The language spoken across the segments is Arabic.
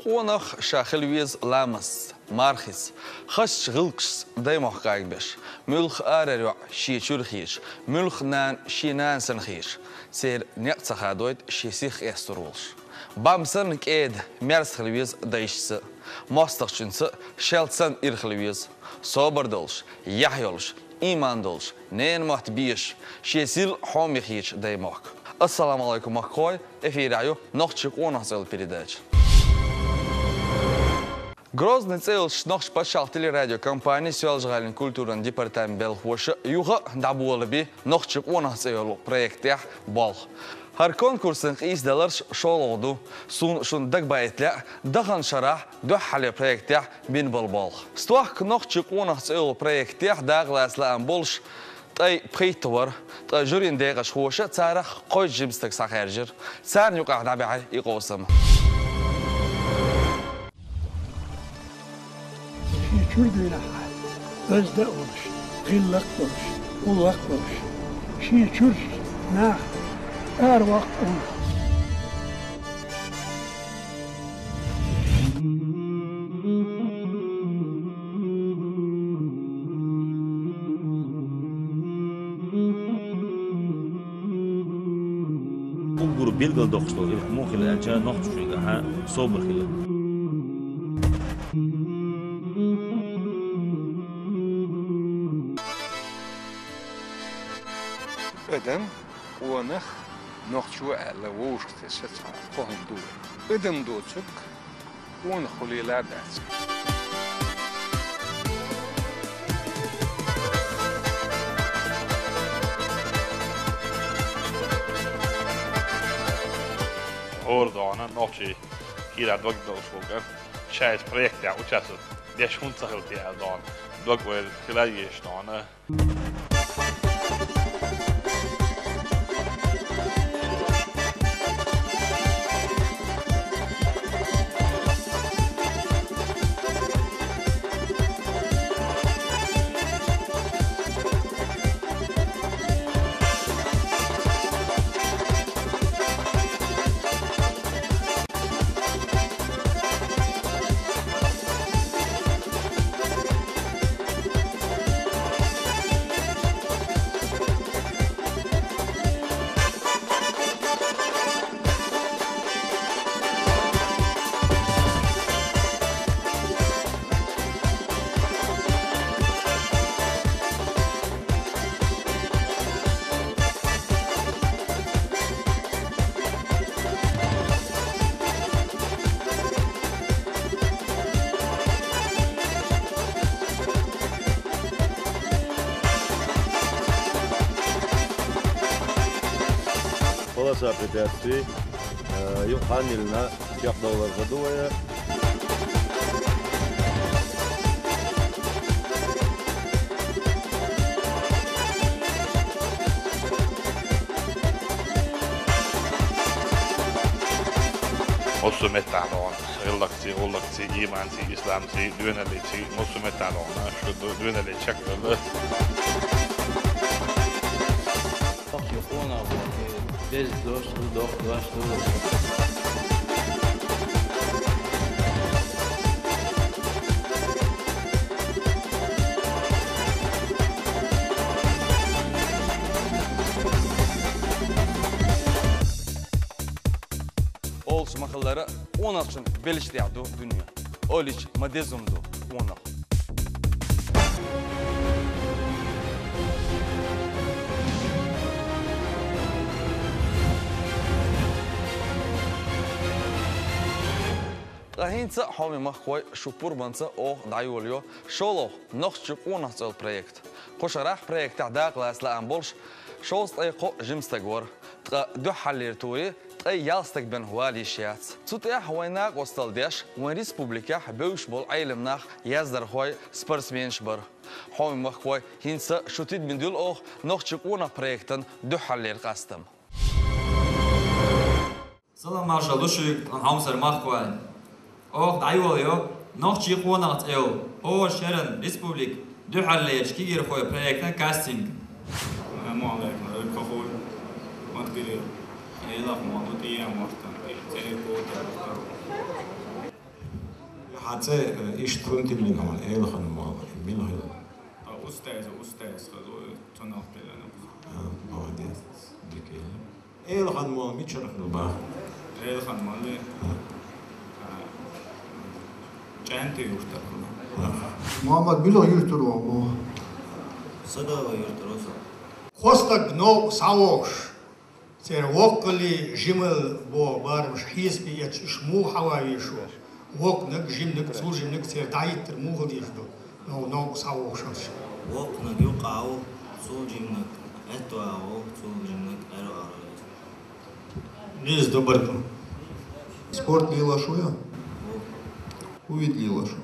قونخ شاخلويز لامس مارخس خش غلقس دايما حقايق بش ملخ آرر شي شرخيش ملخ نان شي نان سنخيش سير نيقص خادويت شي سيخ استرولش بامسن كيد ميرس خلويز دايشس ماستخشنس شلتسن إرخلويز صبر دولش يحيولش إيمان دولش نين محت بيش شيسيل حومي خيش دايماك السلام عليكم أخوي эфираю نخشك ونحصل передач. Грозный целш наш пошел телерадиокомпания «Сюэлжгалин культурный департамент Белхоша» юга дабулаби нахчик ونحصل проекте бал. Har konkursen izdalars şolğdu şun dagbaytla dagan şarah döhhali proyektə bin balbal. Stuaq naqçıq ونحصل proyektə dağlaslan bolş tay paytvar tay jurin dəqiq xoşa tarix qoy jimstak saxərjir. Sar yuqaqda bəy iqosam. Şükürdüylə hal. Özdə oluş, qillaq oluş, ullaq oluş. Şükür nə? Her vakit olur. Bu grup belgili dokuşlar, mümkün önce nokta çünkü ha sober hile. Öden, uanık. نخشوا على ووش تسعة فهم دول بدم دوتشك ونخلي لادات Hårdana nokshi hela dagdagsskogen tjejs projekt ja och så det är inte så helt det dan dagväl klädjestarna Полоса препятствий, Юханиль на $5 задувая. Mosumetalon, relaksi, ollaksi, imansi, islamsi, dyönelitsi, mosumetalon, şu dyönelit çakırlı. Bez dostu, dostu. Olş maqalları ona üçün belişdiyadu dünya. Oliç madezumdu ona. Rahintsa hami maqoy şupur bansa o dayolyo şolo noxçuq ونحصل proyekt. Qoşaraq proyektə daqlaslan bolş şost ayqo jimstagor. Dö hallerturi يالستك بن هوالي شيات تطيح ويناق وصلديش وين ريسبوبليكا بوش بول عيلمناخ يزدر خوي سبرسمين شبر حومي مخوي هنسا شوتيد من دول اوخ نوخشقونا بريكتن دو حلير قاستم سلام مارشا لوشيك ان همسر مخوي اوخ دايوليو نوخشقونا تيو او شرن ريسبوبليك دو حلير شكير خوي بريكتن كاستينج ما عليك الكحول ما تقولي إيه لا ما تودي يا مرتين تلي بود حتى اشترنت منهم الخن مال منهم أستاذ خذوا تناقل أنا بعدين ديك الخن مال ميتشرف الباخ الخن مال جانتي يشتغل محمد بيلو يشتروا صدا ويرتروسا خостак но савош сер вокли жимел бо бармш хиспи яч шму хаваишо вок нак жимник служимник сер дайтер мугл ишдо но савош وق نجوقعو سوجيمنك أتواعو سوجيمنك أرو низ добрно спорт лила шуя увид лила шу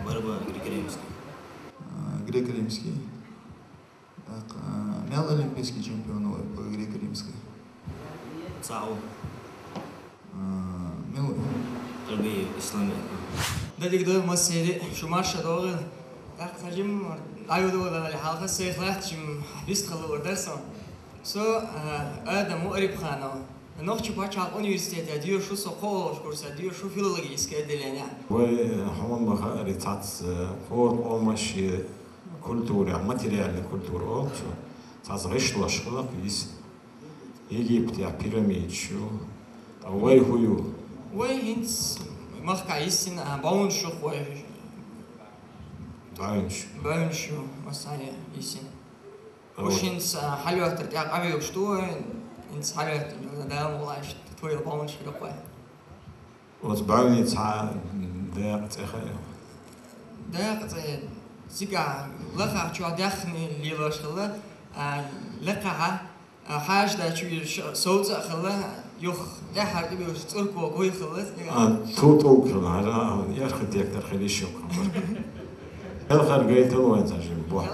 барба греко-римский греко-римский мял олимпийский чемпион по греко-римской цао мел تربية إسلامية ده دكتور مسيري شو ماشى دور ترجم أيوة ولا الحلقة سيخلات جم بيست خلوا درسون آدم مقرب خانه نوختي باشا الأونيفرسيتي ديو شو سقول كورس ديو شو فيلولوجيسك أدلينيا وهم بخاري تاц فور أمشي كولتورة ماتيريال كولتورة تاц غشلا شغلة بيس Египет я пирамид شو أوي هيو وهنس مخك عيسين باون شو خوي باون شو مسانيا يسين وشينس حلوة ترتاح قبل وشتوه إنس حلوة ده والله تطوير باون شو لقوه وتبعني تاع ده تخيل ده زيكا لقى شو داخني اللي لاشخله لقى حاجة ده شو صوت خله يخ ده حركة بيشتغل كوي خلص توتو كنا هذا ياخذ يقدر خليه شوك الخر قيت هو انت جيب بوح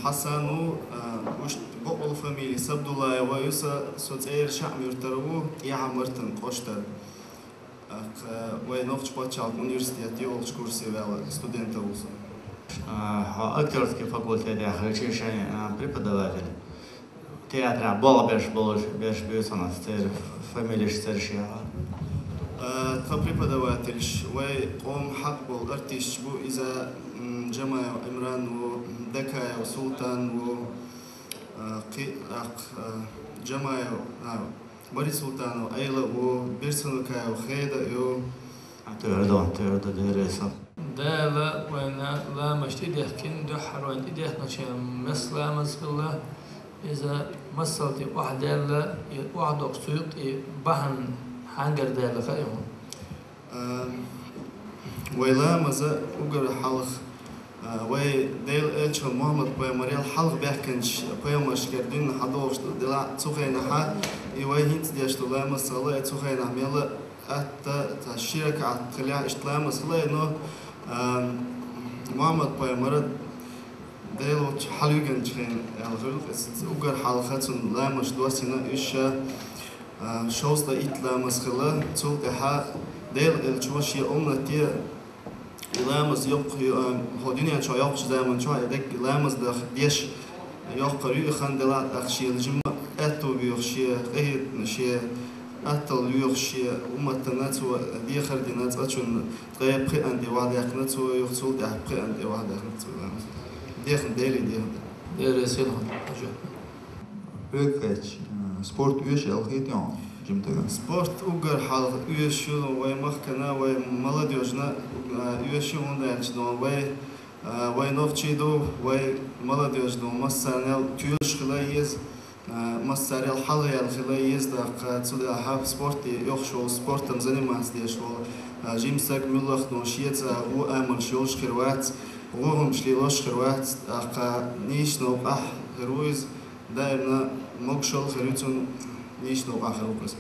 حسنو وش بقول فاميلي سبدولا ويوسا سوتير شعب يرترو يعمرتن قشتر وينوخش باتشال университет يولش كورسي ولا студента وصل актерский факультет я хочу преподаватель театра был беш бюсана стер фамилия стершия преподаватель وي قوم حق بول ارتيش بو اذا جماعة عمران ودكايا وسلطان و جماعة بري سلطان وأيلا وبيرسونكايا وخيدا يو تردو دريسا ده لا وانا لا مش تديه كن ده حروان تديه نشان مثلا مثلا إذا مثلت واحد لا واحد أقصيط بحن حنجر ده لا فاهم ويلا مزا أجر حلق وي ديل إتش محمد بيماريال حلق بيحكنش بيماش كردين حدوش دلا تسوخينا ح يوي هنت ديش تلا مثلا تسوخينا ميلا أتا تشيرك عتليا إشتلا مثلا إنه محمد بيمارد ديلو حلوجن شين الغرب أجر حلقات لا مش دوسينا إيش شوز دا إتلا مثلا تسوق ح ديل الشوشي أمنا تي لامز يق هودينيا شو يقش دائما شو يدك لامز ده ديش يقري خندلات أخشي الجمع أتو بيخشي قهد نشي أتل بيخشي أمتناتو دي خردينات أتشون قيب قي عندي واحد يخنتو يخسول ده قي عندي واحد يخنتو دي خنديلي دي رسيلهم بيكتش سبورت ويش الخيتيان спорт угар хал уешил вай махкана вай молодежна уешил ундачно вай новчиду вай молодежно массанел тюш хлаез массарел халаял хлаез да цуда хаб спорт йохшо спортом заниматься дешо جيمسك ملخ نوشيت هو أمل شوش خروات وهم شليلوش خروات أقا نيش نوقع خرويز دائما مقشل خروتون نيش نوقع خروقس.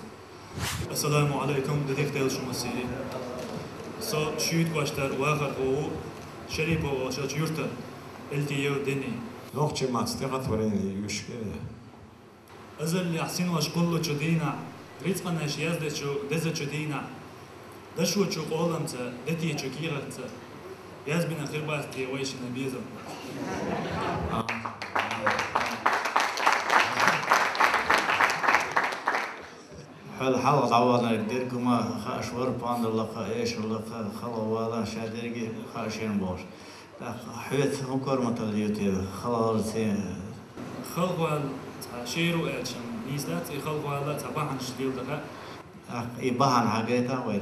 السلام عليكم دكتور شو مسيري. سو شيت واشتر واخر هو شريبه وشات يورتا التيو دني. نوخش ما تستغط وريني يشكله. أزل يحسين واش كله جدينا ريتقنا شياز دز جدينا دشو شو قولمت دتي شكيرت ياز بنا خير باستي ويش نبيزم. حال حال عوضنا ديرك ما خاشور باند اللقاء ايش اللقاء خلا ولا شادرجي خاشين بوش حيت هكر متليوتي خلاص خلوال شيرو اتشم نيستات خلوال تبعن شديل دقا يبهن حاجتها وين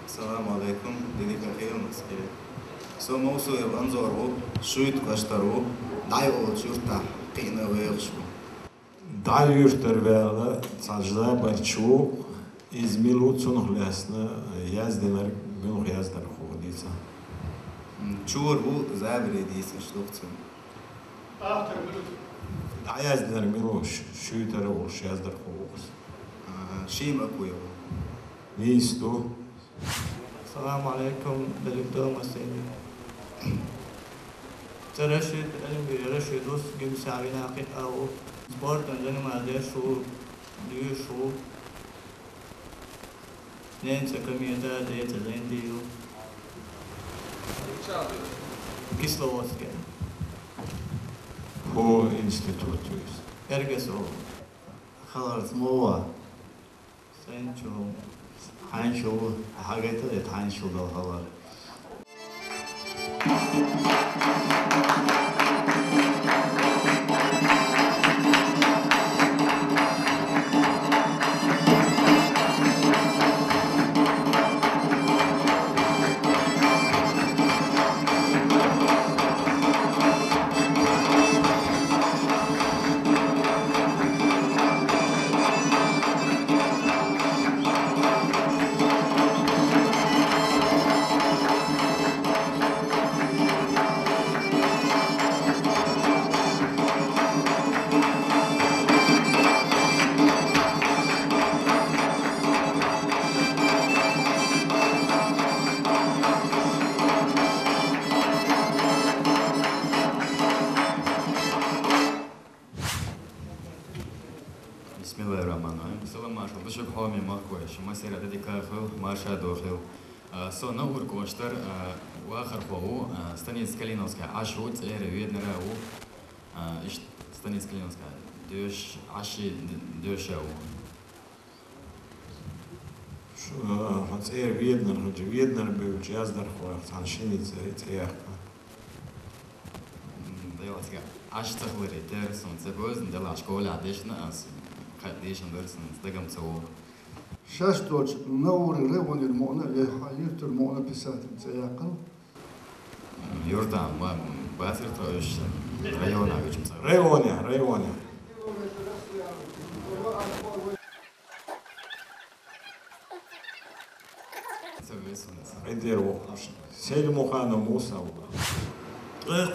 السلام عليكم ديدي كخير مسكين سو موسو يبانزورو شويت كاشترو دايو شورتا قينا ويرشو دايو شتربالا تاجدا برچو İzmir'u çunuhlasna yazdınlar bunu yazdılar hodisa. Çuur bu zabire diyse şlukçun. Da yazdılar miloş şu tara olş yazdılar hodis. Şim akuyo. Nisto. Assalamu alaikum دكتور مسيني. ترشد علمي رشدوس جم سعينا قط أو سبورت عندنا ما ده شو ديو شو ننسى كمية ده تزين ديو. كيسلوفسكي. هو إنستيتوتوس. إرجسو. خلاص موا. سنشو. حنشو حاجات اللي حنشو ده خلاص. مسيرة ديكاخو مارشا دوخلو سو نور كوشتر واخر فوو ستانيس كالينوسكا عشوت اير ويدنراو ايش ستانيس كالينوسكا دوش عشي دوشاو شو هات اير ويدنر بيوش يازدر خواه تانشيني تياخ ديواتك عش تخوري تيرسون تبوز ندلع شكولا عديشنا قديش ندرسن ندقم تصور شاشتوش نور ريون المؤنة اللي حاليرت المؤنة بسات سياقل يوردان ما باثر توش ريونا ويجم ريونا عندير وقش سيلمو خانو موسى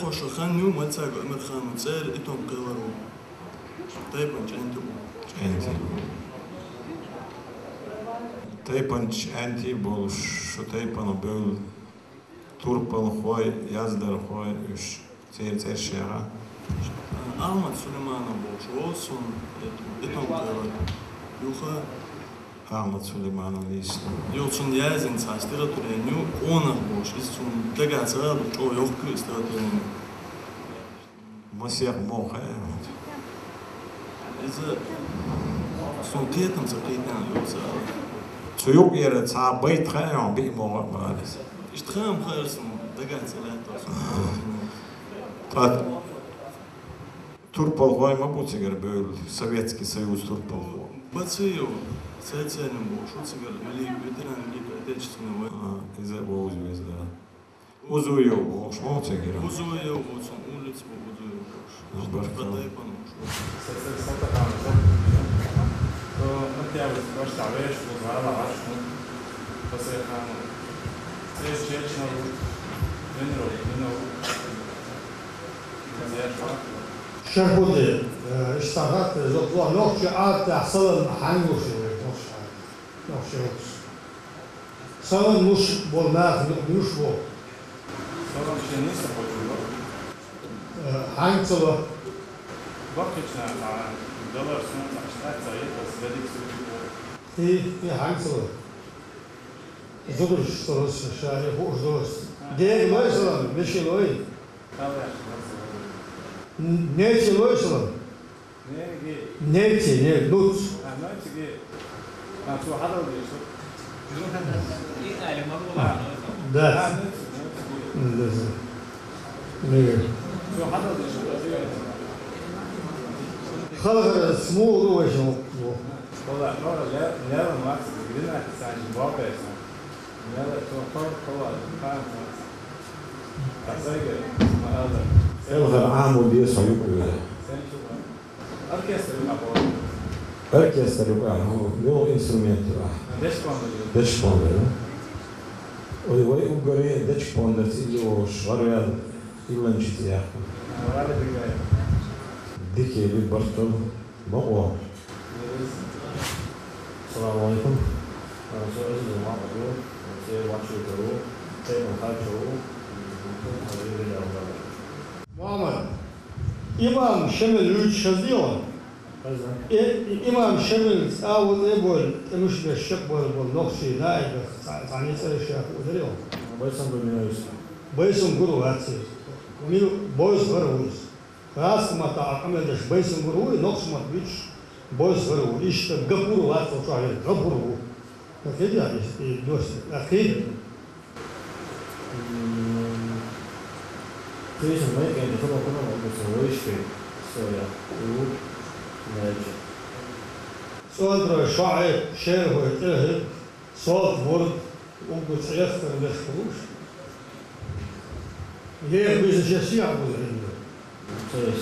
قوش خانو ما تساقو امر خانو تسير اتوم قيورو طيب انت Taypanch anti bol şu taypanı böl turpal khoy yazdar khoy üç ser şera. Ahmet Süleyman'a bol olsun etom tayvan. Yuha Ahmet Süleyman'ın iyisi. Yolsun yazın saçtıra türeniyor ona boş isun tegatsara o yok ki istirahat türeniyor. Masiyah moha. إذا صوتيتهم سقيتنا يوصل سوق يرد صعب بيت خايم بيمو مالس اشتخام خالص دقات سلامة طات Турпал хой мабуцигер был Советский Союз Турпал. Бацию социальным был шуцигер ветеран Великой Отечественной войны. Из этого узвез, да. Узуев был, шмоцигер. Узуев был, улиц был Узуев был. Продай пануш. То надеюсь, ваш товарищ узнал ваш после хану. Здесь честно тренировал. شربودي اشتغلت زطلع نوخش عاد تحصل حنوش نوخش صار مش بالناخ مش بو صار شيء نسبة حنك صار وقتنا دولار سنة اشتغلت زايد بس بديك في حنك صار زودش صار شاي فوق زودش ده ما يصير مش لوي نيتي لويسلم نيتي نيت نوت ده خلق سمو روشن والله لا ما قدرنا نساعد واقع لا توقف خلاص فاهم أصير ما هذا الغى عام ودي صعيب أركستر يبقى هو نو إنسترومنت دش بوندر وي أوغري دش بوندر تيجو شغال إيلان شتيا ديكي بالبرتل بقوا السلام عليكم محمد إمام شمل يوش شزيون إمام شمل أول إبول مش بالشق بالنقشي نائب عني سر الشيخ ودريهم بيسون قرو هاتسي وميلو بويس غرويس راس ما تعمل دش بيسون غروي نقش ما بيش بويس غرو إيش تقبرو هاتسو شاهد قبرو كده يعني دوس أخير Deze week in de volgende op de Rijksweg, sorry, hoe nee. صوت شعر شعر ويتلهب صوت ورد وقت يفتر للخروج هي بيز الشيء عبود عنده Sorry.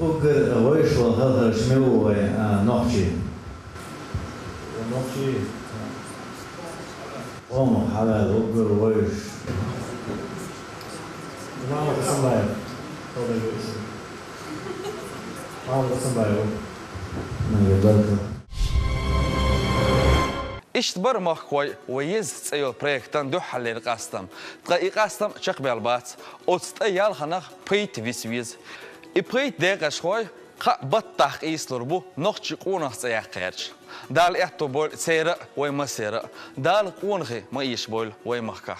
Ook Rijks wel heel erg snel nachtje. Nachtje. حلال ook Rijks. Mama Sambayo. Mama Sambayo. اشتبر مخوي ويز تسيو بريكتان دو حلين قاستم تقاي قاستم شق بالبات اوتستيال خنخ بيت ويز بيت ديق شوي بطاق إيسلربو نخشي قونخ سياق قيرش دال إحتو بول سيرا ويما سيرا دال قونخي ما إيش بول ويما خا